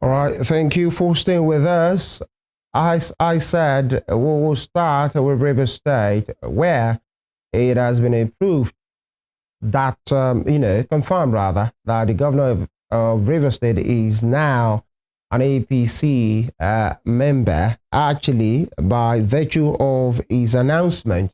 All right, thank you for staying with us. As I said, we will start with River State, where it has been approved that, confirmed rather, that the governor of River State is now an APC member, actually, by virtue of his announcement.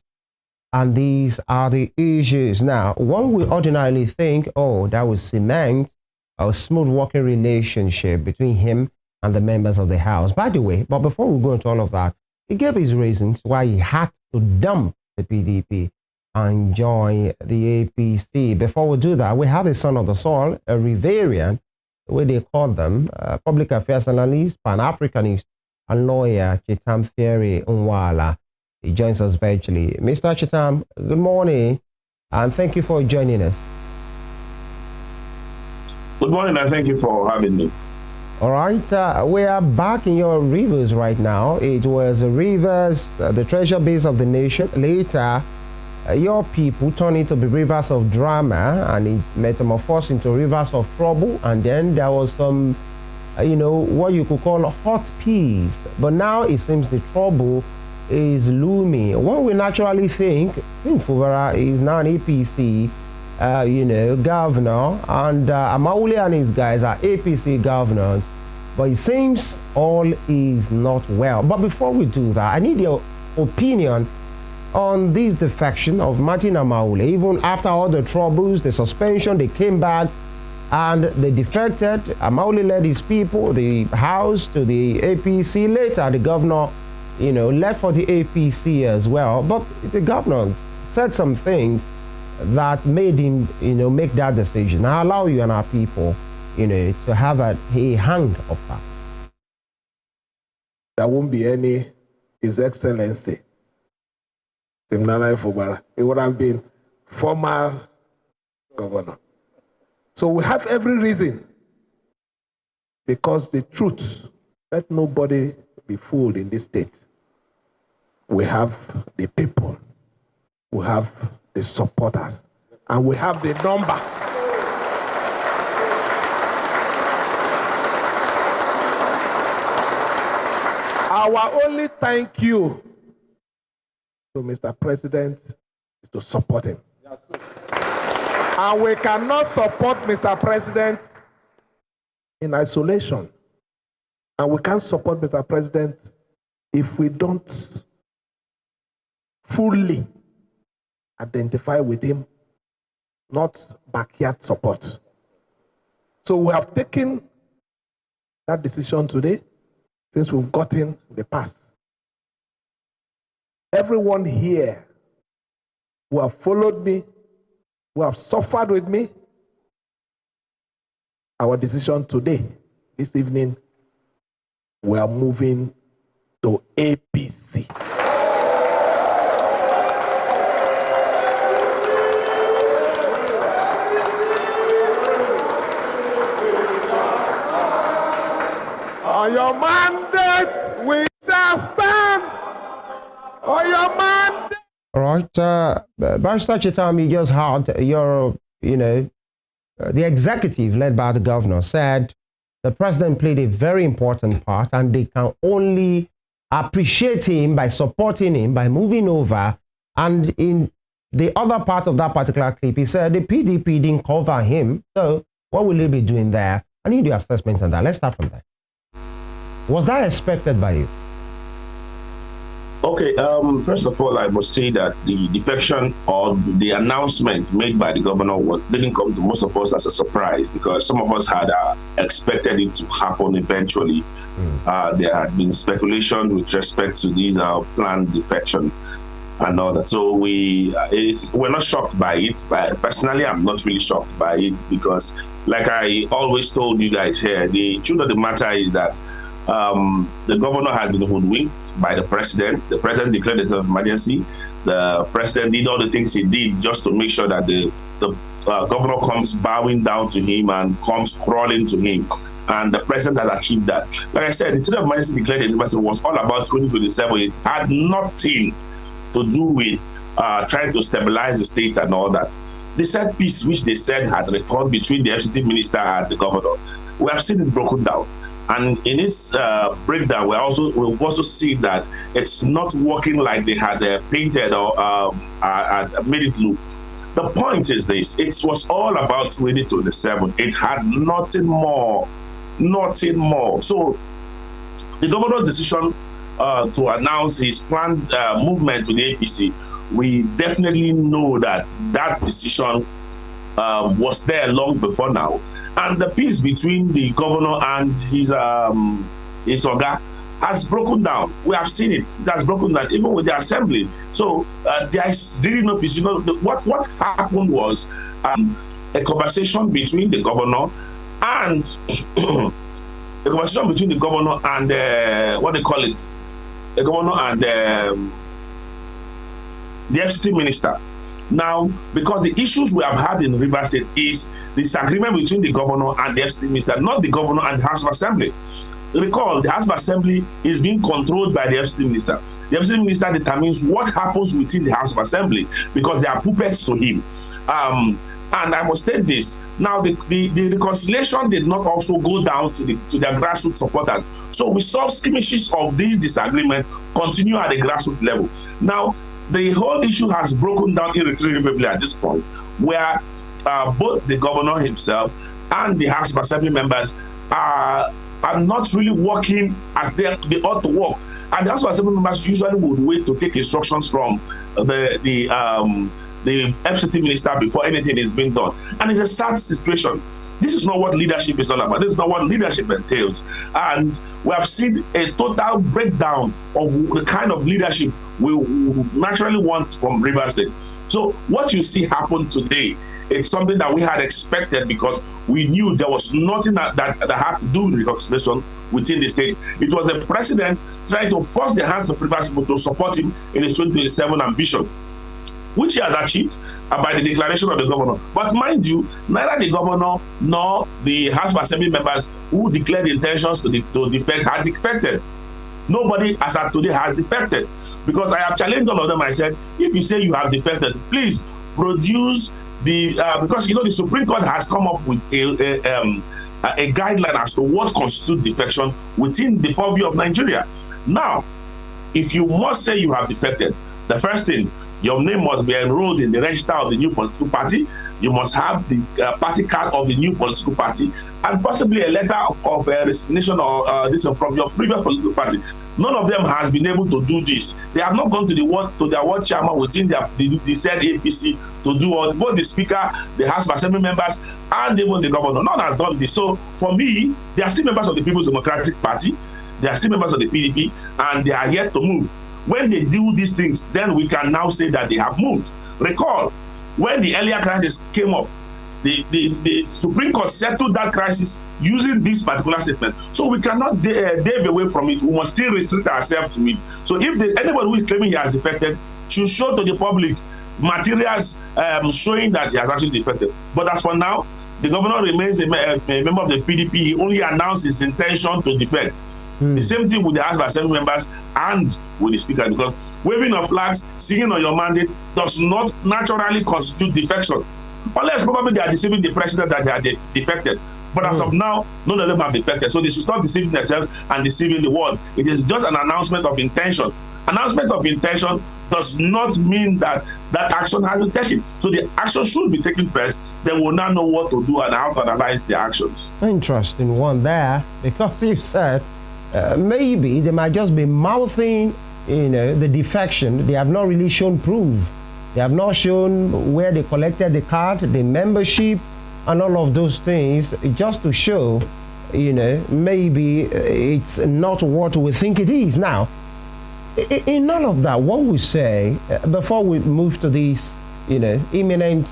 And these are the issues. Now, one would ordinarily think, oh, that would cement a smooth working relationship between him and the members of the House. By the way, but before we go into all of that, he gave his reasons why he had to dump the PDP and join the APC. Before we do that, we have a son of the soil, a Riverian, the way they call them, public affairs analyst, Pan-Africanist, and lawyer, Chetam T, Nwala. He joins us virtually. Mr. Chetam, good morning, and thank you for joining us. Good morning, and thank you for having me. All right, we are back in your rivers right now. It was rivers, the treasure base of the nation. Later, your people turned it to be rivers of drama, and it metamorphosed into rivers of trouble. And then there was some, what you could call hot peace. But now it seems the trouble is looming. One will naturally think Fubara is now an APC governor, and Amaewhule and his guys are APC governors, but it seems all is not well. But before we do that, I need your opinion on this defection of Martins Amaewhule. Even after all the troubles, the suspension, they came back and they defected. Amaewhule led his people, the House, to the APC. Later, the governor, left for the APC as well. But the governor said some things that made him, make that decision. I allow you and our people, to have a hang of that. There won't be any His Excellency Siminalayi Fubara. It would have been former governor. So we have every reason, because the truth, let nobody be fooled in this state. We have the people, we have the supporters, and we have the number. Our only thank you to Mr. President is to support him. And we cannot support Mr. President in isolation. And we can't support Mr. President if we don't fully identify with him, not backyard support. So we have taken that decision today, since we've gotten the pass. Everyone here who have followed me, who have suffered with me, our decision today, this evening, we are moving to APC. On your mandate, we shall stand. On your mandate. All right, Barrister Chetam, you just heard your, the executive led by the governor said the president played a very important part, and they can only appreciate him by supporting him, by moving over. And in the other part of that particular clip, he said the PDP didn't cover him. So what will he be doing there? I need your assessment on that. Let's start from there. Was that expected by you? Okay, first of all, I must say that the defection or the announcement made by the governor didn't come to most of us as a surprise, because some of us had expected it to happen eventually. There had been speculation with respect to these planned defection and all that. So we're not shocked by it. Personally, I'm not really shocked by it, because like I always told you guys here, the truth of the matter is that the governor has been hoodwinked by the president. The president declared a state of emergency. The president did all the things he did just to make sure that the governor comes bowing down to him and comes crawling to him. And the president has achieved that. Like I said, the state of emergency declared in emergency was all about 2027. It had nothing to do with trying to stabilize the state and all that. The said peace, which they said had returned between the FCT minister and the governor, we have seen it broken down. And in its breakdown, we'll also see that it's not working like they had painted or made it look. The point is this: it was all about 2027. It had nothing more, nothing more. So the governor's decision to announce his planned movement to the APC, we definitely know that that decision was there long before now. And the peace between the governor and his Oga has broken down. We have seen it. It has broken down, even with the assembly. So there is really no peace. You know, what happened was a conversation between the governor and a conversation between the governor and what they call it, the governor and the FCT minister. Now, because the issues we have had in Rivers State is disagreement between the governor and the FCT minister, not the governor and the House of Assembly. Recall, the House of Assembly is being controlled by the FCT minister. The FCT minister determines what happens within the House of Assembly because they are puppets to him. And I must state this. Now, the reconciliation did not also go down to their grassroots supporters. So we saw skirmishes of these disagreements continue at the grassroots level. Now, the whole issue has broken down irretrievably at this point, where both the governor himself and the House of Assembly members are not really working as they ought to work. And the House of Assembly members usually would wait to take instructions from the FCT minister before anything is being done. And it's a sad situation. This is not what leadership is all about. This is not what leadership entails. And we have seen a total breakdown of the kind of leadership we naturally want from Rivers State. So what you see happen today, it's something that we had expected because we knew there was nothing that had to do with reconciliation within the state. It was the president trying to force the hands of Rivers people to support him in his 2027 ambition, which he has achieved by the declaration of the governor. But mind you, neither the governor nor the House of Assembly members who declared intentions to defect had defected. Nobody as of today has defected, because I have challenged all of them. I said, if you say you have defected, please produce the because you know the Supreme Court has come up with a guideline as to what constitutes defection within the purview of Nigeria. Now, if you must say you have defected, the first thing, your name must be enrolled in the register of the new political party. You must have the party card of the new political party, and possibly a letter of resignation or this from your previous political party. None of them has been able to do this. They have not gone to their ward chairman within the said APC to do all. Both the speaker, the House of Assembly members, and even the governor. None has done this. So for me, they are still members of the People's Democratic Party. They are still members of the PDP, and they are yet to move. When they do these things, then we can now say that they have moved. Recall, when the earlier crisis came up, the Supreme Court settled that crisis using this particular statement. So we cannot dive away from it. We must still restrict ourselves to it. So if anybody who is claiming he has defected should show to the public materials showing that he has actually defected. But as for now, the governor remains a member of the PDP. He only announced his intention to defect. The same thing with the House of Assembly members and with the speaker, because waving of flags, singing on your mandate does not naturally constitute defection. Unless probably they are deceiving the president that they are defected. But as of now, none of them have defected. So they should stop deceiving themselves and deceiving the world. It is just an announcement of intention. Announcement of intention does not mean that that action has been taken. So the action should be taken first. They will now know what to do and how to analyze the actions. Interesting one there, because you said maybe they might just be mouthing, the defection. They have not really shown proof. They have not shown where they collected the card, the membership, and all of those things, just to show, maybe it's not what we think it is. Now, in none of that, what we say, before we move to this, imminent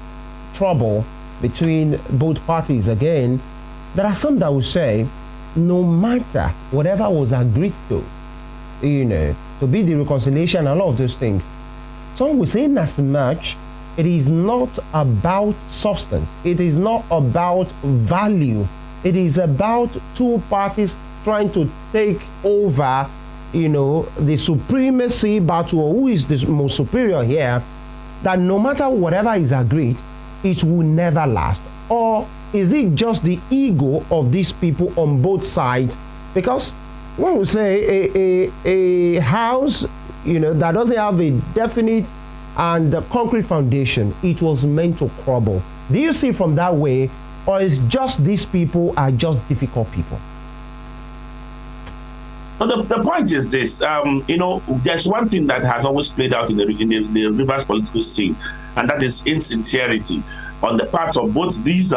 trouble between both parties again, there are some that will say, no matter whatever was agreed to, to be the reconciliation and all of those things, some will say, in as much it is not about substance, it is not about value, it is about two parties trying to take over, the supremacy battle, who is the most superior here, that no matter whatever is agreed, it will never last? Or is it just the ego of these people on both sides Because when we say a house, that doesn't have a definite and concrete foundation, it was meant to crumble. Do you see from that way, or is just these people are just difficult people? Well, the point is this, there's one thing that has always played out in the Rivers political scene, and that is insincerity on the part of both these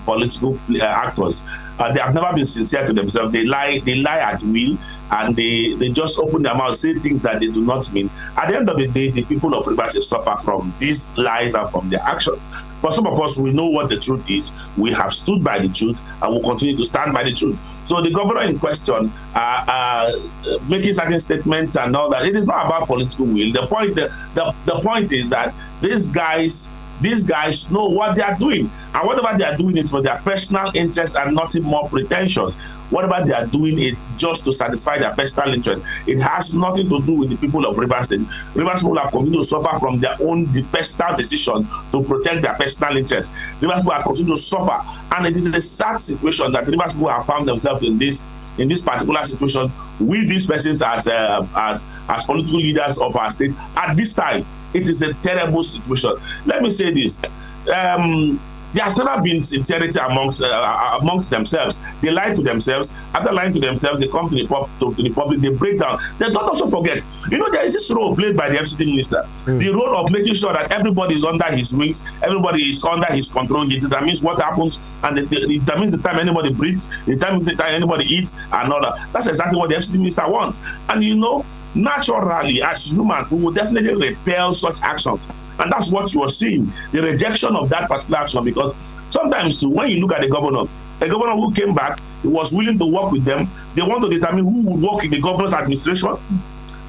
political actors. They have never been sincere to themselves. They lie at will, and they just open their mouth, say things that they do not mean. At the end of the day, the people of Rivers suffer from these lies and from their actions. For some of us, we know what the truth is. We have stood by the truth and will continue to stand by the truth. So the governor in question, making certain statements and all that, it is not about political will. The point is that these guys know what they are doing, and whatever they are doing is for their personal interests and nothing more pretentious. Whatever they are doing is just to satisfy their personal interests. It has nothing to do with the people of Rivers State. Rivers people have continued to suffer from their own personal decision to protect their personal interests. Rivers people have continued to suffer, and it is a sad situation that Rivers people have found themselves in this particular situation with these persons as political leaders of our state at this time. It is a terrible situation. Let me say this. There has never been sincerity amongst themselves. They lie to themselves. After lying to themselves, they come to the public, they break down. They don't also forget, there is this role played by the FCT minister, the role of making sure that everybody is under his wings, everybody is under his control. He determines what happens, and it determines the time anybody breathes, the time anybody eats, and all that. That's exactly what the FCT minister wants. And naturally, as humans, we will definitely repel such actions. And that's what you are seeing, the rejection of that particular action. Because sometimes, too, when you look at a governor who came back, he was willing to work with them. They want to determine who would work in the governor's administration.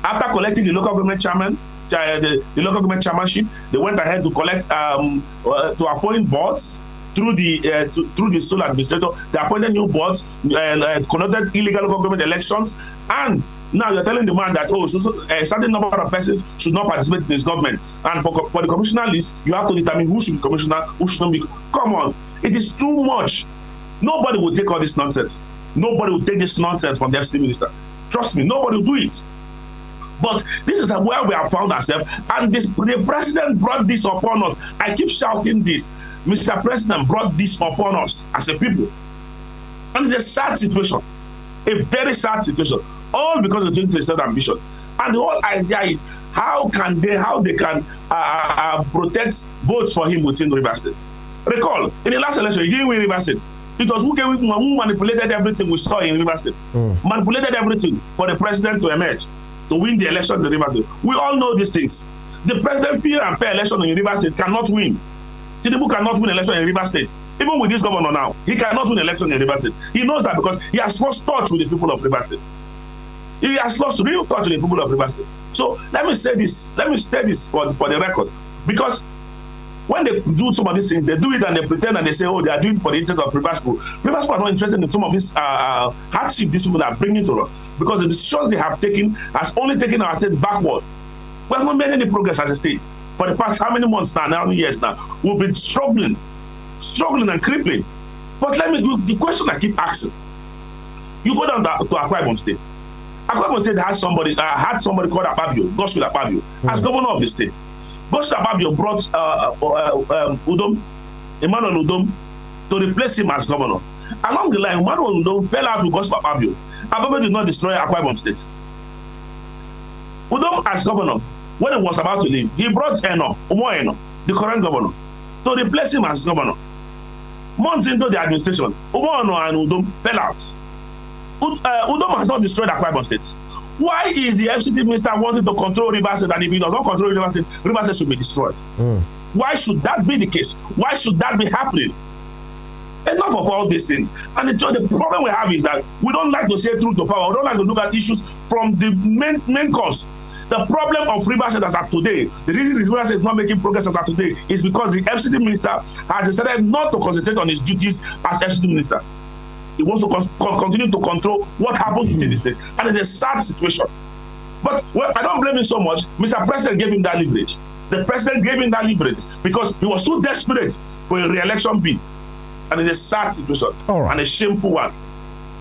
After collecting the local government chairman, the local government chairmanship, they went ahead to collect, to appoint boards through the sole administrator. They appointed new boards, conducted illegal local government elections, and now you're telling the man that, a certain number of persons should not participate in this government. And for the commissioner list, you have to determine who should be commissioner, who should not be. Come on. It is too much. Nobody will take all this nonsense. Nobody will take this nonsense from the FCT minister. Trust me, nobody will do it. But this is where we have found ourselves. And the president brought this upon us. I keep shouting this. Mr. President brought this upon us as a people. And it's a sad situation. A very sad situation. All because of 2027 ambition. And the whole idea is how they can protect votes for him within Rivers State. Recall, in the last election, he didn't win Rivers State. It was who manipulated everything we saw in Rivers State. Manipulated everything for the president to emerge, to win the elections in Rivers State. We all know these things. The president fair and fair election in Rivers State cannot win. Tinubu cannot win election in Rivers State. Even with this governor now, he cannot win election in Rivers State. He knows that because he has lost touch with the people of Rivers State. He has lost real touch with the people of Rivers State. So let me say this for the record. Because when they do some of these things, they do it and they pretend and they say, they are doing it for the interest of Rivers people. Rivers people are not interested in some of this hardship these people are bringing to us. Because the decisions they have taken has only taken our state backward. We have not made any progress as a state. For the past how many months now, how many years now, we've been struggling and crippling. But let me do the question I keep asking. You go down to Akwa Ibom State. Akwa Ibom State had somebody called Akpabio, Godswill Akpabio, as governor of the state. Godswill Akpabio brought Emmanuel Udom, to replace him as governor. Along the line, Emmanuel Udom fell out with Godswill Akpabio. Akpabio did not destroy Akwa Ibom State. Udom as governor, when he was about to leave, he brought Umoeno, the current governor, to replace him as governor. Months into the administration, Umoeno and Udom fell out. Udom has not destroyed Akwa Ibom State. Why is the FCT minister wanting to control Rivers State, and if he does not control Rivers State should be destroyed? Why should that be the case? Why should that be happening? Enough of all these things. And the problem we have is that we don't like to say truth to power. We don't like to look at issues from the main cause. The problem of Rivers State as of today, the reason Rivers State is not making progress as of today is because the FCT minister has decided not to concentrate on his duties as FCT minister. He wants to continue to control what happens within the state. And it's a sad situation. But I don't blame him so much. Mr. President gave him that leverage. The president gave him that leverage because he was too desperate for a re-election bid. And it's a sad situation and a shameful one.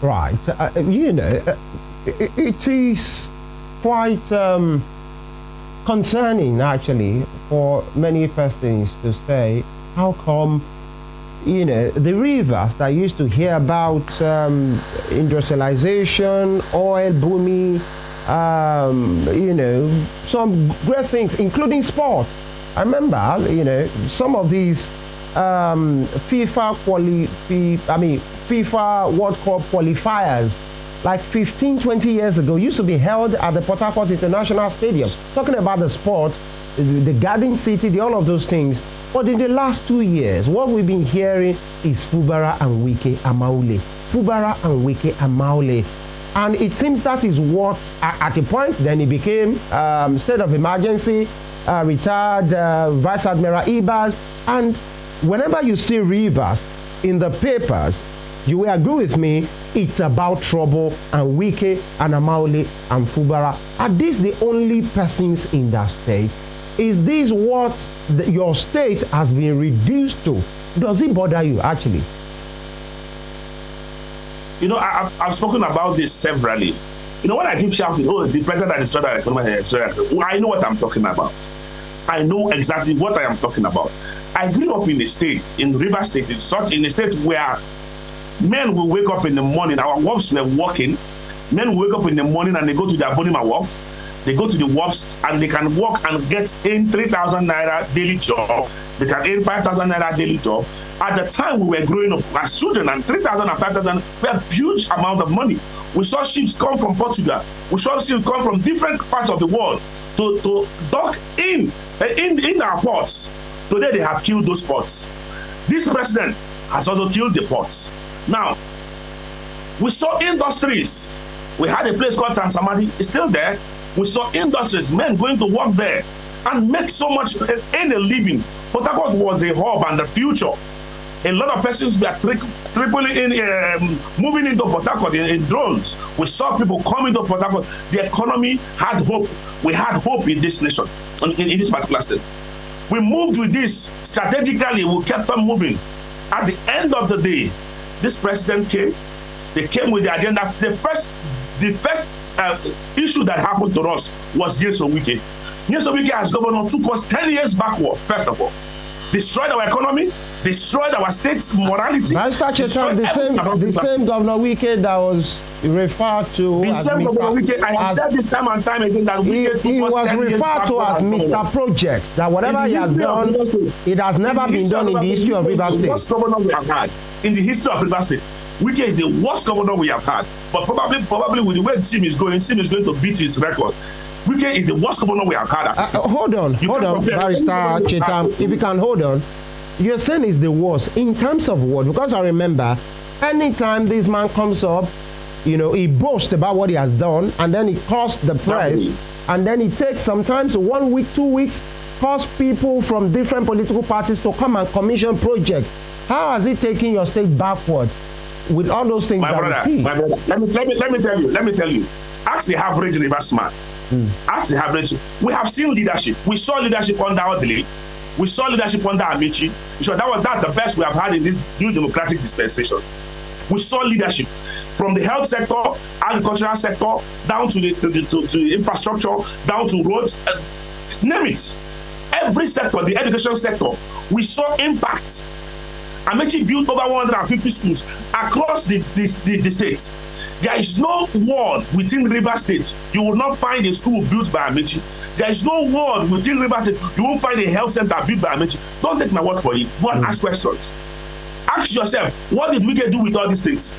Right. You know, it is quite concerning, actually, for many persons to say, how come, you know, the rivers that used to hear about industrialization, oil booming, you know, some great things, including sports. I remember, you know, some of these FIFA World Cup qualifiers, like 15, 20 years ago, used to be held at the Port Harcourt International Stadium. Talking about the sport, the Garden City, all of those things. But in the last 2 years, what we've been hearing is Fubara and Amaewhule. Fubara and Amaewhule. And it seems that is what, at a point, then it became state of emergency, retired Vice Admiral Ibas. And whenever you see rivers in the papers, you will agree with me, it's about trouble and and Amaewhule and Fubara. Are these the only persons in that state? Is this what your state has been reduced to? Does it bother you, actually? You know, I've spoken about this severally. You know, when I keep shouting, oh, the president that destroyed our economy, I know what I'm talking about. I know exactly what I am talking about. I grew up in a state, in River State, in a state where men will wake up in the morning, our wives were working, men will wake up in the morning and they go to their Bonima wharf. They go to the works and they can work and get in 3,000 naira daily job. They can earn 5,000 naira daily job. At the time we were growing up as children, and 3,000 and 5,000 were a huge amount of money. We saw ships come from Portugal. We saw ships come from different parts of the world to dock in our ports. Today they have killed those ports. This president has also killed the ports. Now, we saw industries. We had a place called Transamadi. It's still there. We saw industries, men going to work there and make so much in a living. Port Harcourt was a hub and the future. A lot of persons were moving into Port Harcourt in drones. We saw people coming to Port Harcourt. The economy had hope. We had hope in this nation, in this particular state. We moved with this strategically. We kept on moving. At the end of the day, this president came. They came with the agenda. The first issue that happened to us was Nyesom Wike. Nyesom Wike as governor took us 10 years backward, first of all. Destroyed our economy, destroyed our state's morality. Mr. Chetam, the same Governor Wike that was referred to the same Governor Wike, I have said this time and time again that Wike he was referred to as Mr. Project, that whatever he has done, it has never been done in the history of River State. The worst governor we have had in the history of River State. Wike is the worst governor we have had. But probably with the way Sim is going to beat his record. Wike is the worst governor we have had. Hold on, Barrister Chetam, if you can hold on. You're saying it's the worst in terms of what? Because I remember, anytime this man comes up, you know, he boasts about what he has done, and then he calls the press, and then he takes sometimes 1 week, 2 weeks, calls people from different political parties to come and commission projects. How has it taken your state backwards with all those things we see? My brother, let me tell you. Ask the average Riversman. Ask the average. We have seen leadership. We saw leadership under Odile. We saw leadership under Amici. So that's the best we have had in this new democratic dispensation. We saw leadership from the health sector, agricultural sector, down to the infrastructure, down to roads, name it. Every sector, the education sector, we saw impact. Amici built over 150 schools across the state. There is no ward within River State you will not find a school built by Amici. There is no ward within River State you won't find a health center built by Amici. Don't take my word for it. Go and ask questions. Ask yourself, what did Wike do with all these things?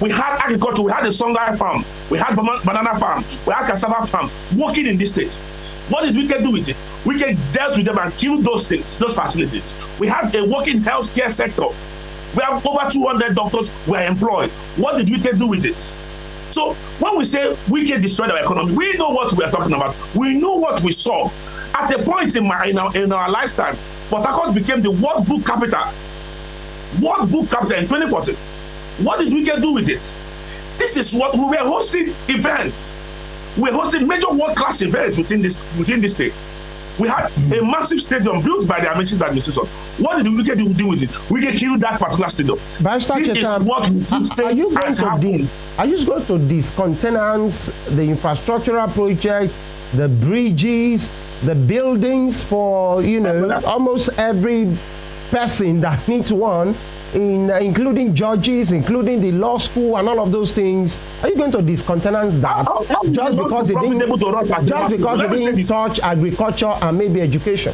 We had agriculture, we had a songai farm, we had banana farm, we had cassava farm working in this state. What did Wike do with it? Wike dealt with them and killed those things, those facilities. We had a working healthcare sector. We have over 200 doctors were employed. What did Wike do with it? So when we say Wike destroyed our economy, we know what we are talking about. We know what we saw. At a point in our lifetime, Port Harcourt became the World Book Capital. World Book Capital in 2014. What did Wike do with it? This is what we were hosting events. We were hosting major world-class events within this state. We had a massive stadium built by the Amaewhule administration. What did the Wike do with it? Wike killed that particular stadium. This is what we keep saying has happened. Are you going to discontinence the infrastructural project, the bridges, the buildings for, you know, almost every person that needs one, including judges, including the law school and all of those things? Are you going to discontinence that just because it didn't touch agriculture and maybe education?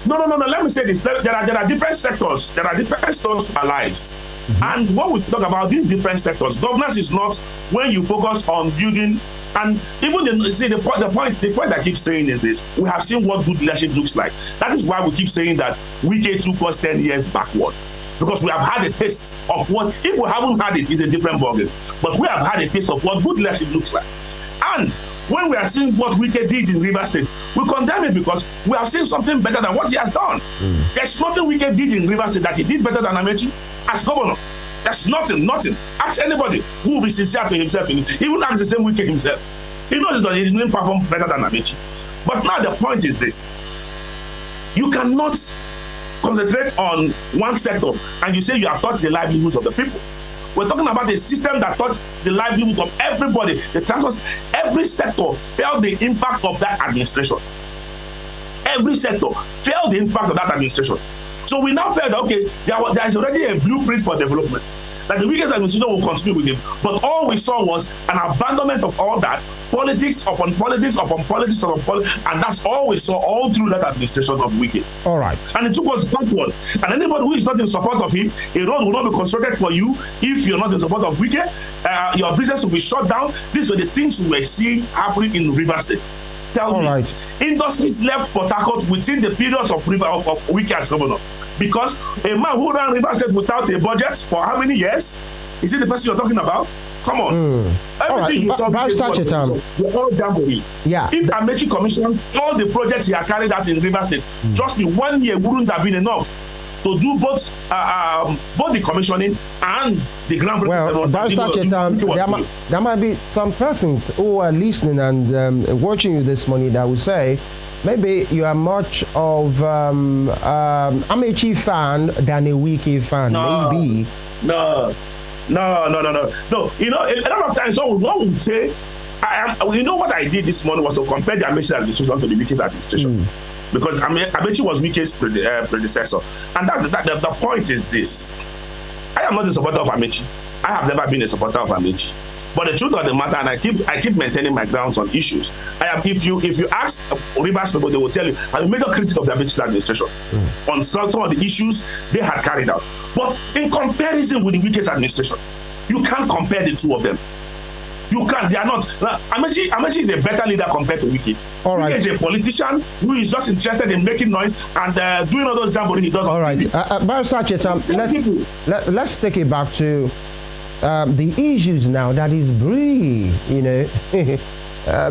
No. Let me say this. There are different sectors. There are different sectors to our lives. And when we talk about these different sectors, governance is not when you focus on building. And even the point I keep saying is this: we have seen what good leadership looks like. That is why we keep saying that Wike took us 10 years backward. Because we have had a taste of what, if we haven't had it, it's a different ballgame. But we have had a taste of what good leadership looks like. And when we are seeing what Wike did in Rivers State, we condemn it because we have seen something better than what he has done. There's nothing Wike did in Rivers State that he did better than Amaewhule as governor. There's nothing. Ask anybody who will be sincere to himself. Even ask the same Wike himself. He knows that he didn't perform better than Amaewhule. But now the point is this: you cannot concentrate on one sector and you say you have taught the livelihoods of the people. We're talking about a system that touched the livelihood of everybody. The transport, every sector felt the impact of that administration. Every sector felt the impact of that administration. So we now felt that, okay, there is already a blueprint for development, that the Wike's administration will continue with it. But all we saw was an abandonment of all that, politics upon politics upon politics upon politics, and that's all we saw all through that administration of Wike. All right. And it took us backward. And anybody who is not in support of him, a road will not be constructed for you if you're not in support of Wike. Your business will be shut down. These were the things we were seeing happening in Rivers State. Tell me, industries left Port Harcourt within the periods of Wike as governor. Because a man who ran Rivers State without a budget for how many years? Is it the person you're talking about? Come on. Everything you saw the whole jamboree. Yeah. If Amaewhule commissioned all the projects he had carried out in Rivers State, trust me, 1 year wouldn't have been enough to do both the commissioning and the groundbreaking ceremony. Chetam, there might be some persons who are listening and watching you this morning that will say, maybe you are much of Amaewhule fan than a Wike fan. Maybe. No. You know, a lot of times one would say, you know what I did this morning was to compare the Amaewhule administration to the Wike's administration. Because Amaewhule was Wike's predecessor. And the point is this: I am not a supporter of Amaewhule. I have never been a supporter of Amaewhule. But the truth of the matter, and I keep maintaining my grounds on issues. If you ask Rivers people, they will tell you I'm a major critic of the Amaewhule administration on some of the issues they had carried out. But in comparison with the Wike's administration, you can't compare the two of them. You can't. They are not. Amaewhule is a better leader compared to Wike. Wike is a politician who is just interested in making noise and doing all those jamboree he does. All right, Barrister Chetam, let's take it back to the issues now that is brewing. You know,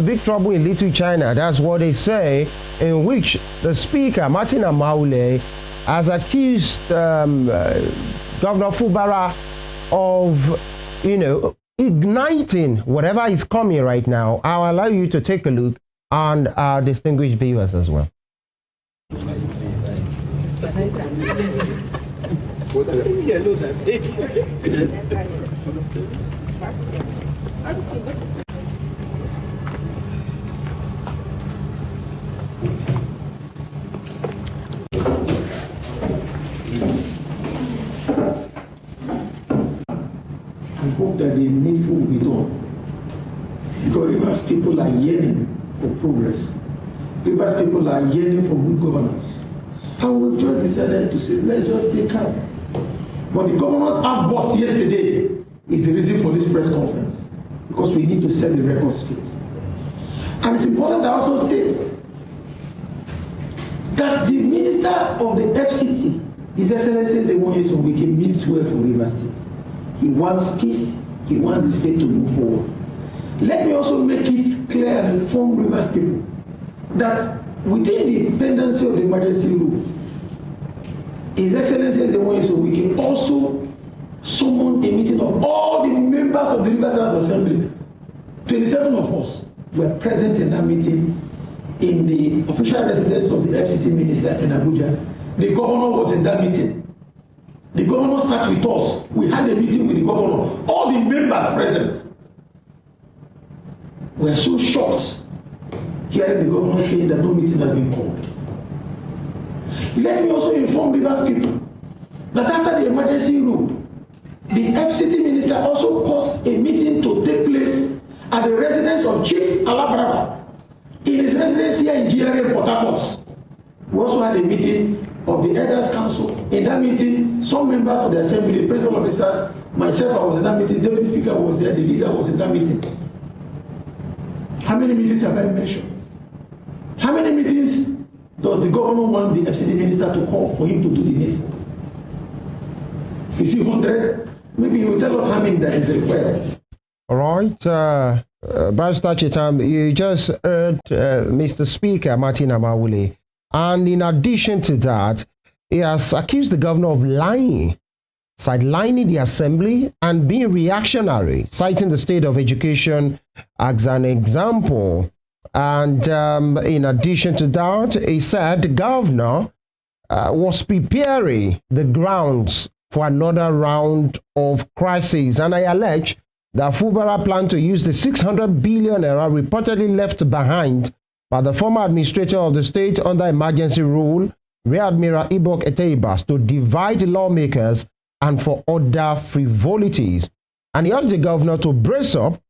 big trouble in Little China. That's what they say. In which the Speaker Martins Amaewhule has accused Governor Fubara of, you know, igniting whatever is coming right now. I'll allow you to take a look and our distinguished viewers as well. I hope that the needful will be done. Because Rivers people are yearning for progress. Rivers people are yearning for good governance. And we just decided to say, let's just stay calm. But the governor's outburst yesterday is the reason for this press conference. Because we need to set the record straight. And it's important that I also state that the Minister of the FCT, His Excellency Nwala Wike, means well for Rivers State. He wants peace. He wants the state to move forward. Let me also make it clear and inform Rivers people that within the pendency of the emergency rule, His Excellency Nwala Wike also summoned a meeting of all the members of the Rivers House Assembly. 27 of us were present in that meeting in the official residence of the FCT minister in Abuja. The governor was in that meeting. The governor sat with us. We had a meeting with the governor. All the members present were so shocked hearing the governor saying that no meeting has been called. Let me also inform Rivers people that after the emergency rule, the FCT minister also caused a meeting to take place at the residence of Chief Alabraba in his residence here in GRA Port Harcourt. We also had a meeting of the Elders Council. In that meeting, some members of the assembly, principal officers, myself, I was in that meeting, deputy speaker was there, the leader was in that meeting. How many meetings have I mentioned? How many meetings does the governor want the FCT minister to call for him to do the needful? Is it 100? Maybe he will tell us how many that is required. All right. Barrister Chetam, you just heard Mr. Speaker Martins Amaewhule. And in addition to that, he has accused the governor of lying, sidelining the assembly and being reactionary, citing the state of education as an example. And in addition to that, he said the governor was preparing the grounds for another round of crisis. And I allege that Fubara planned to use the 600 billion naira reportedly left behind by the former administrator of the state under emergency rule, Rear Admiral Ibok Eteibas, to divide lawmakers and for other frivolities. And he urged the governor to brace up,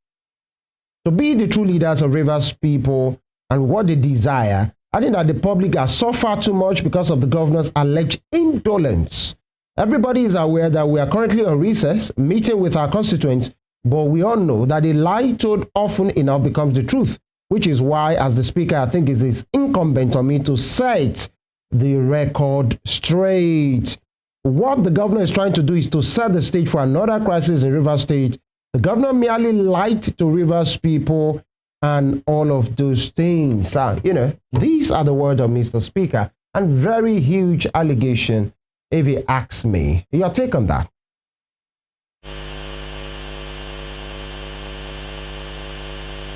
to be the true leaders of Rivers people and what they desire, adding that the public has suffered too much because of the governor's alleged indolence. Everybody is aware that we are currently on recess, meeting with our constituents, but we all know that a lie told often enough becomes the truth, which is why, as the speaker, I think it is incumbent on me to set the record straight. What the governor is trying to do is to set the stage for another crisis in Rivers State. The governor merely lied to Rivers people and all of those things. These are the words of Mr. Speaker, and very huge allegation, if he asks me. Your take on that?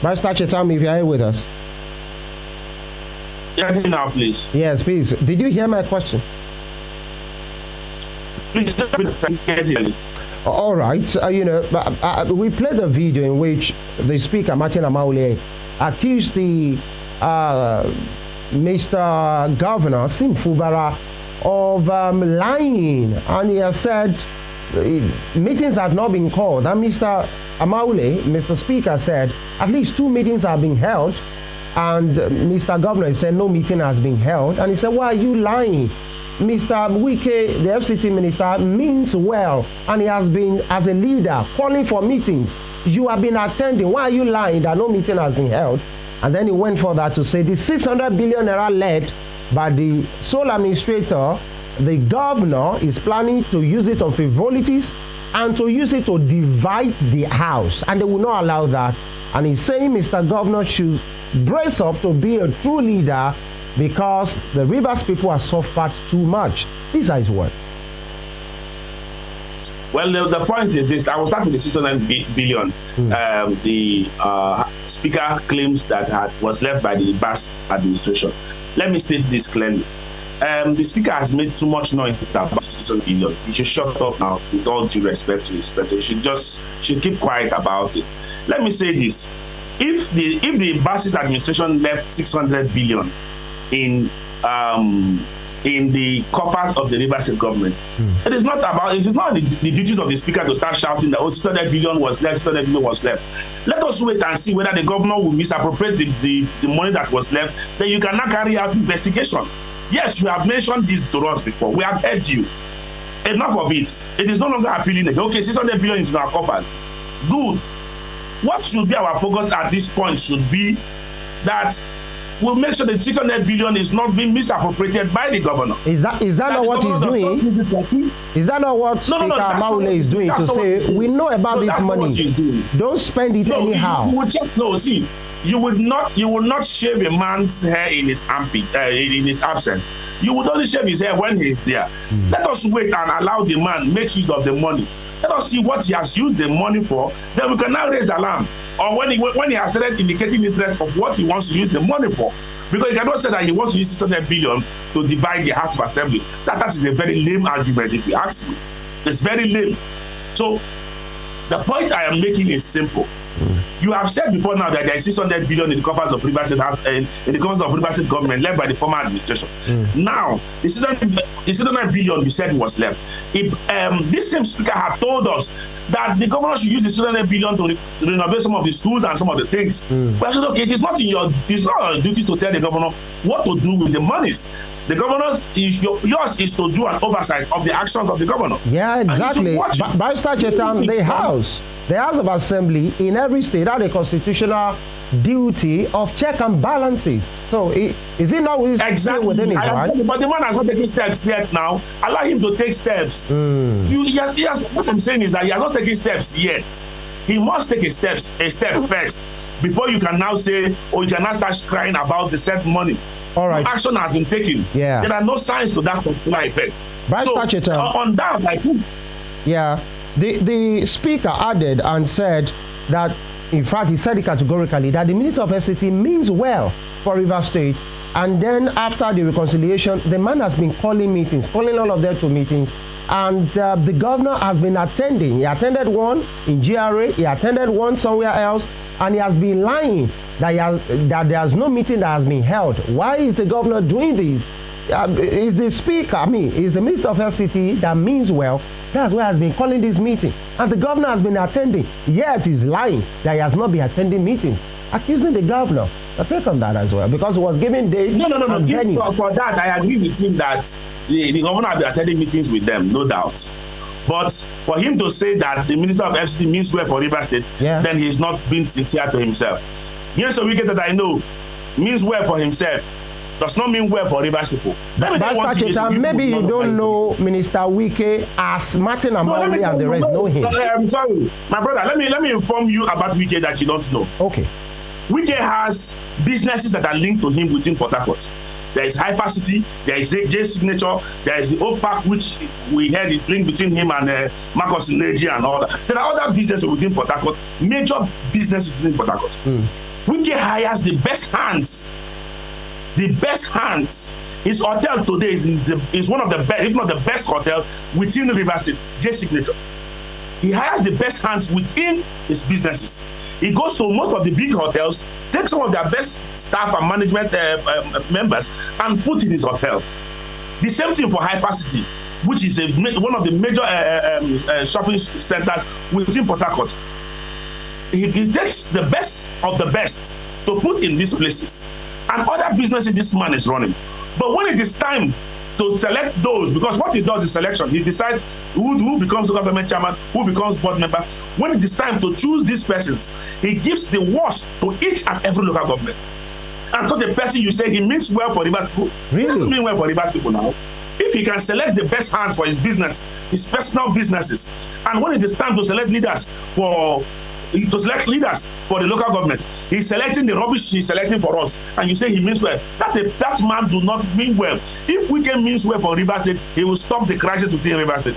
Barrister Chetam, if you're here with us. Yeah, now, please. Yes, please. Did you hear my question? Please, all right. We played a video in which the speaker, Martins Amaewhule, accused the Mr. Governor Siminalayi Fubara of lying, and he has said meetings have not been called. And Mr. Amaewhule, Mr. Speaker, said at least 2 meetings have been held, and Mr. Governor said no meeting has been held, and he said, why are you lying? Mr. Wike, the FCT minister, means well, and he has been, as a leader, calling for meetings. You have been attending. Why are you lying that no meeting has been held? And then he went further to say the 600 billion naira led by the sole administrator, the governor, is planning to use it on frivolities and to use it to divide the house, and they will not allow that. And he's saying Mr. Governor should brace up to be a true leader because the Rivers people have suffered too much. These are his words. Well, the point is this. I will start with the 600 billion. The speaker claims that was left by the Bass administration. Let me state this clearly. The speaker has made too much noise about 600 billion. He should shut up now, with all due respect to his person. He should keep quiet about it. Let me say this. If the Bass's administration left 600 billion in the coffers of the Rivers State government, it is not the duties of the speaker to start shouting that 600 billion was left, 600 billion was left. Let us wait and see whether the governor will misappropriate the money that was left. Then you can now carry out investigation. Yes, you have mentioned this to us before. We have heard you. Enough of it. It is no longer appealing again. Okay, 600 billion is in our coffers. Good. What should be our focus at this point should be that we'll make sure that 600 billion is not being misappropriated by the governor. Is that not what he's doing? Is that not what Speaker Amaewhule is doing, to say we know about this money? Don't spend it anyhow. You will not shave a man's hair in his absence. You would only shave his hair when he is there. Let us wait and allow the man make use of the money. Let us see what he has used the money for. Then we can now raise alarm. Or when he has started indicating interest of what he wants to use the money for. Because he cannot say that he wants to use 600 billion to divide the House of Assembly. That is a very lame argument, if you ask me. It's very lame. So the point I am making is simple. You have said before now that there is 600 billion in the coffers of Rivers State House and in the coffers of Rivers State government led by the former administration. Now, the 600 billion you said was left. If this same speaker had told us that the governor should use the 600 billion to renovate some of the schools and some of the things, but I said, okay, it's not your duties to tell the governor what to do with the monies. The governor's yours is to do an oversight of the actions of the governor. Yeah, exactly. Barrister Chetam, the House of Assembly in every state had a constitutional duty of check and balances. So is it not exactly within his right? But the man has not taken steps yet now. Allow him to take steps. Yes, what I'm saying is that he has not taken steps yet. He must take a step first before you can now say, or you can now start crying about the set money. All right. No action has been taken. Yeah. There are no signs to that particular effect. So on that, I think. Yeah. The speaker added and said that, in fact, he said it categorically that the Minister of FCT means well for Rivers State. And then after the reconciliation, the man has been calling all of them to meetings. And the governor has been attending. He attended one in GRA, he attended one somewhere else, and he has been lying that there's no meeting that has been held. Why is the governor doing this? Is the speaker, is the Minister of FCT that means well? That's why he has been calling this meeting. And the governor has been attending. Yet he's lying that he has not been attending meetings, accusing the governor. I'll take on that as well, because he was giving dates. No. For that, I agree with him that the governor has been attending meetings with them, no doubt. But for him to say that the Minister of FCT means well for Rivers State, then he's not being sincere to himself. Yes, a wicked that I know means well for himself does not mean well for Rivers people. Maybe you don't know Minister Wike as Martins Amaewhule and the rest know him. I'm sorry, my brother. Let me inform you about Wike that you don't know. Okay. Wike has businesses that are linked to him within Port Harcourt. There is Hypercity, there is J Signature, there is the Oak Park, which we heard is linked between him and Marcus Neji and all that. There are other businesses within Port Harcourt, major businesses within Port Harcourt. Wike hires the best hands. The best hands. His hotel today is one of the best, if not the best hotel within the Rivers State, J Signature. He hires the best hands within his businesses. He goes to most of the big hotels, takes some of their best staff and management members and put in his hotel. The same thing for Hypercity, which is one of the major shopping centers within Port Harcourt. He takes the best of the best to put in these places. And other businesses this man is running. But when it is time to select those, because what he does is selection. He decides who becomes the government chairman, who becomes board member. When it is time to choose these persons, he gives the worst to each and every local government. And so the person you say he means well for Rivers people, he doesn't mean well for Rivers people now. If he can select the best hands for his business, his personal businesses, and when it is time to select leaders for the local government, he's selecting the rubbish he's selecting for us, and you say he means well. That man do not mean well. If Wike means well for Rivers State, he will stop the crisis within Rivers State.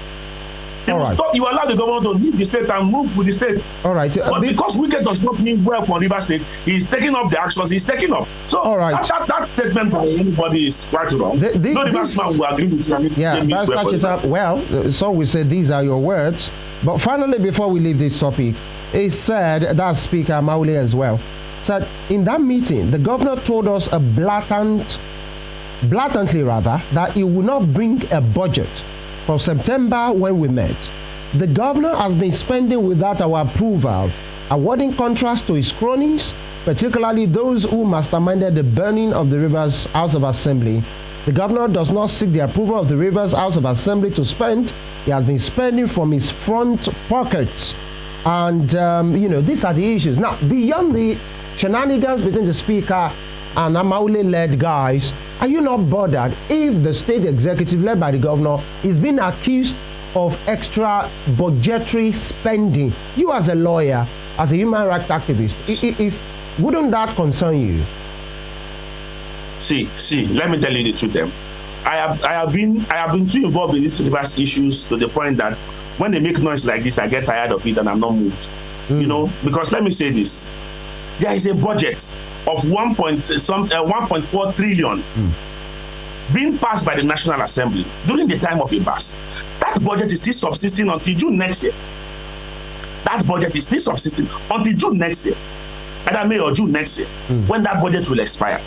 He will stop. You allow the government to leave the state and move with the states. All right. But because Wike does not mean well for Rivers State, he's taking up the actions he's taking up. So that statement by anybody is quite wrong. No Rivers man will agree with you. Yeah, well, so we say these are your words. But finally, before we leave this topic, he said, that Speaker Amaewhule as well, said in that meeting, the governor told us blatantly that he will not bring a budget for September when we met. The governor has been spending without our approval, awarding contracts to his cronies, particularly those who masterminded the burning of the Rivers House of Assembly. The governor does not seek the approval of the Rivers House of Assembly to spend. He has been spending from his front pockets. And, these are the issues. Now, beyond the shenanigans between the speaker and Amaewhule-led guys, are you not bothered if the state executive led by the governor is being accused of extra budgetary spending? You as a lawyer, as a human rights activist, wouldn't that concern you? See, let me tell you the truth. I have been too involved in these Rivers issues to the point that when they make noise like this, I get tired of it and I'm not moved. Because let me say this. There is a budget. of 1.4 trillion being passed by the National Assembly during the time of Ibas. That budget is still subsisting until June next year. That budget is still subsisting until June next year, either May or June next year, when that budget will expire.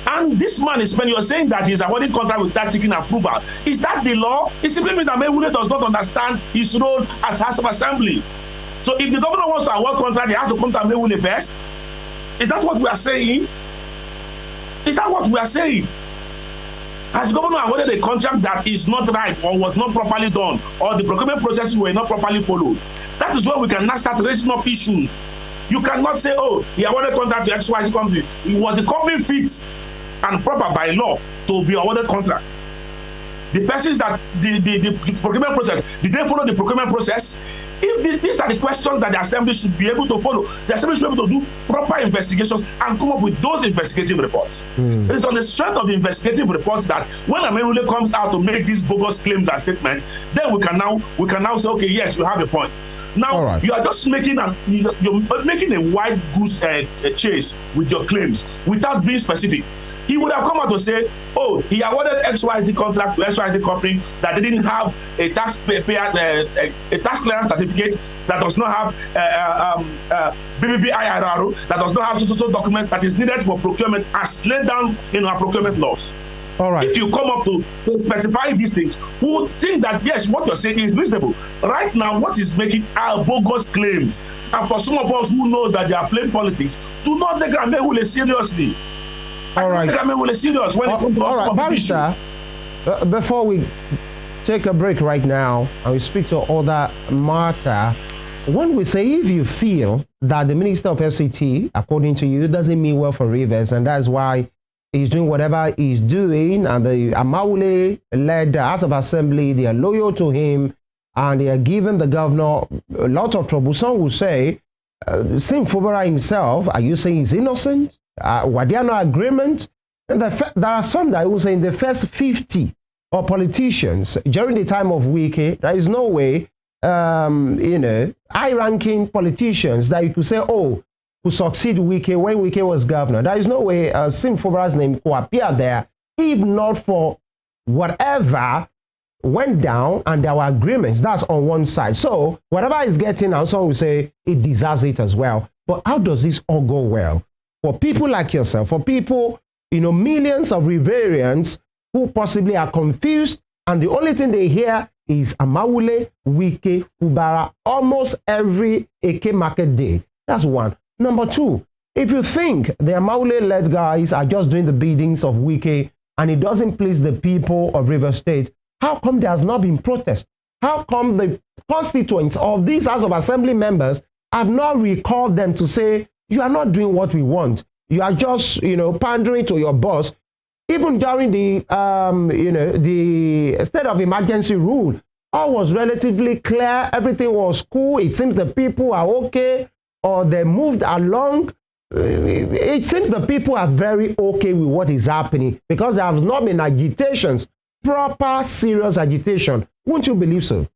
And this man is, when you're saying that he's awarding contract without seeking approval, is that the law? It simply means that Amaewhule does not understand his role as House of Assembly. So if the governor wants to award contract, he has to come to Amaewhule first. Is that what we are saying? Is that what we are saying? Has the governor awarded a contract that is not right or was not properly done, or the procurement processes were not properly followed? That is where we can now start raising up issues. You cannot say, oh, he awarded contract to XYZ company. It was the company fits and proper by law to be awarded contracts. The persons that the procurement process, did they follow the procurement process? If these are the questions that the Assembly should be able to follow, the Assembly should be able to do proper investigations and come up with those investigative reports. It's on the strength of the investigative reports that when Amaewhule comes out to make these bogus claims and statements, then we can now say, okay, yes, you have a point. Now you are just making a wide goose chase with your claims without being specific. He would have come out to say, oh, he awarded XYZ contract to XYZ company that didn't have a tax clearance certificate, that does not have BBB IRR, that does not have so document that is needed for procurement as laid down in our procurement laws. All right. If you come up to specify these things, we would think that, yes, what you're saying is reasonable. Right now, what is making our bogus claims, and for some of us who knows that they are playing politics, do not take Amaewhule seriously. All right. Serious when it comes to Barrister, before we take a break right now and we speak to other matter, when we say if you feel that the Minister of FCT, according to you, doesn't mean well for Rivers, and that's why he's doing whatever he's doing, and the Amaewhule-led House of Assembly, they are loyal to him, and they are giving the governor a lot of trouble. Some will say, Sim Fubara himself, are you saying he's innocent? Were there no agreement? And there are some that will say in the first 50 of politicians during the time of Wike, there is no way, high-ranking politicians that you could say, oh, who succeed Wike when Wike was governor. There is no way Sim Fubara's name could appear there, if not for whatever went down and there were agreements. That's on one side. So whatever is getting out, some will say it deserves it as well. But how does this all go well? For people like yourself, for people, millions of Riverians who possibly are confused, and the only thing they hear is Amaewhule, Wike, Fubara, almost every Eke market day. That's one. Number two, if you think the Amaewhule-led guys are just doing the biddings of Wike and it doesn't please the people of River State, how come there has not been protest? How come the constituents of these House of Assembly members have not recalled them to say, you are not doing what we want. You are just, pandering to your boss. Even during the, the state of emergency rule, all was relatively clear. Everything was cool. It seems the people are okay, or they moved along. It seems the people are very okay with what is happening because there have not been agitations, proper, serious agitation. Won't you believe so?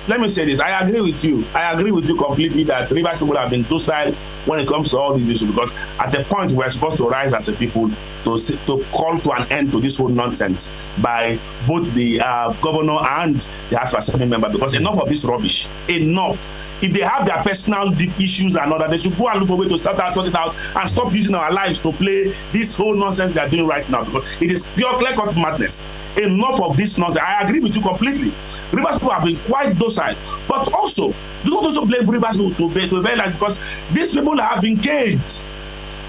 Let me say this. I agree with you. I agree with you completely that Rivers people have been docile when it comes to all these issues, because at the point we're supposed to rise as a people to call to an end to this whole nonsense by both the governor and the House of Assembly member, because enough of this rubbish. Enough. If they have their personal deep issues and all that, they should go and look for a way to sort it out and stop using our lives to play this whole nonsense they're doing right now, because it is pure clear-cut madness. Enough of this nonsense. I agree with you completely. Rivers people have been quite docile, but also do not also blame Rivers people to be like, because these people have been caged.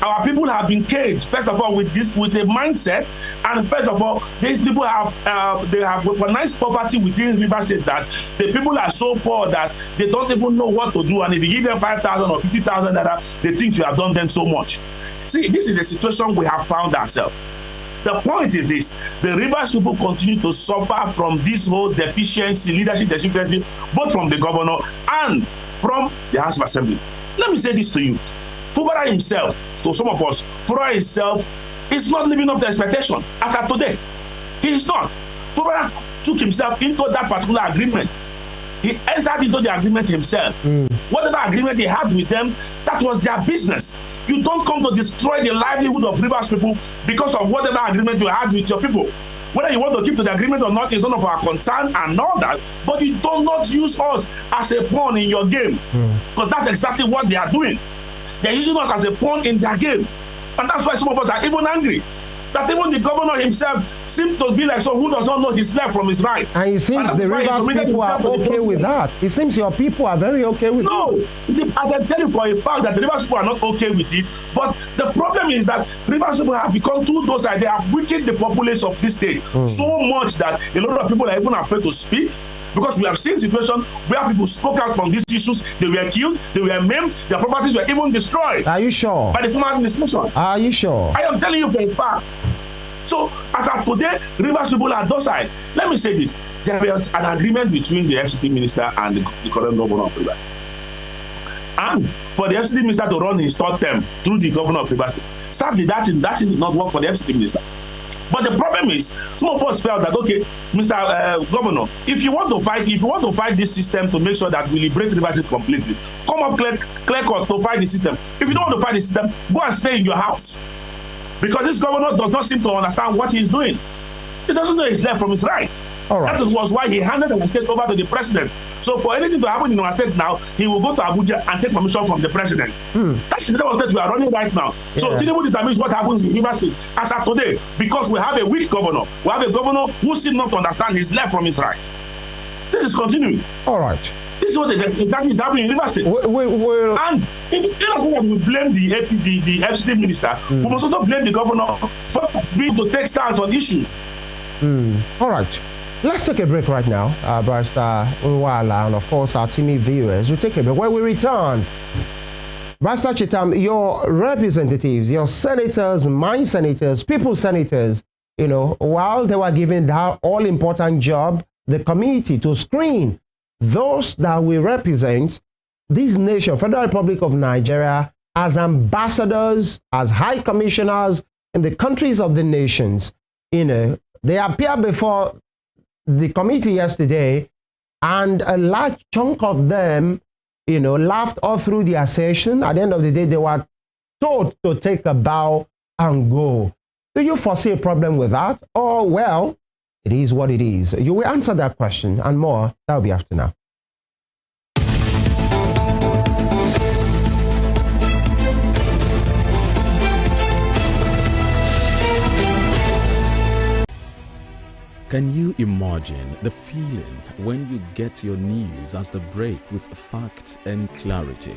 Our people have been caged, first of all, with a mindset, and first of all, these people have weaponized poverty within River State, that the people are so poor that they don't even know what to do, and if you give them 5,000 or 50,000 naira, they think you have done them so much. See, this is a situation we have found ourselves. The point is this: the Rivers people continue to suffer from this whole leadership deficiency, both from the governor and from the House of Assembly. Let me say this to you. Fubara himself, to some of us, Fubara himself is not living up to expectation as of today. He is not. Fubara took himself into that particular agreement. He entered into the agreement himself. Whatever agreement he had with them, That was their business. You don't come to destroy the livelihood of Rivers people because of whatever agreement you had with your people. Whether you want to keep to the agreement or not is none of our concern and all that, but you do not use us as a pawn in your game. Because that's exactly what they are doing. They're using us as a pawn in their game. And that's why some of us are even angry. That even the governor himself seems to be like someone who does not know his left from his right. And it seems the Rivers people are okay with that. It seems your people are very okay with it. No, I can tell you for a fact that the Rivers people are not okay with it. But the problem is that Rivers people have become too docile. They have weakened the populace of this state so much that a lot of people are even afraid to speak. Because we have seen situations where people spoke out on these issues, they were killed, they were maimed, their properties were even destroyed. Are you sure? By the former administration. Are you sure? I am telling you for a fact. So, as of today, Rivers people are docile. Let me say this. There was an agreement between the FCT minister and the current governor of Rivers. And for the FCT minister to run his third term through the governor of Rivers, sadly, that did not work for the FCT minister. But the problem is, some of us felt that, okay, Mr. Governor, if you want to fight this system to make sure that we liberate Rivers completely, come up clear cut to fight the system. If you don't want to fight the system, go and stay in your house. Because this governor does not seem to understand what he's doing. He doesn't know his left from his right. All right. That was why he handed the state over to the president. So for anything to happen in our state now, he will go to Abuja and take permission from the president. That's the state we are running right now. Yeah. So Tinubu determines what happens in Rivers State as of today, because we have a weak governor. We have a governor who seems not to understand his left from his right. This is continuing. All right. This is what exactly is happening in Rivers State. And if we blame the FCT minister, we must also blame the governor for being to take stance on issues. All right. Let's take a break right now, Barrister Nwala, and of course our TV viewers. We'll take a break. When we return, Barrister Chetam, your representatives, your senators, my senators, people's senators, you know, while they were given that all-important job, the committee to screen those that will represent this nation, Federal Republic of Nigeria, as ambassadors, as high commissioners in the countries of the nations. You know, they appeared before the committee yesterday, and a large chunk of them, you know, laughed all through their session. At the end of the day, they were told to take a bow and go. Do you foresee a problem with that? Or, well, it is what it is. You will answer that question and more. That will be after now. Can you imagine the feeling when you get your news as the break with facts and clarity?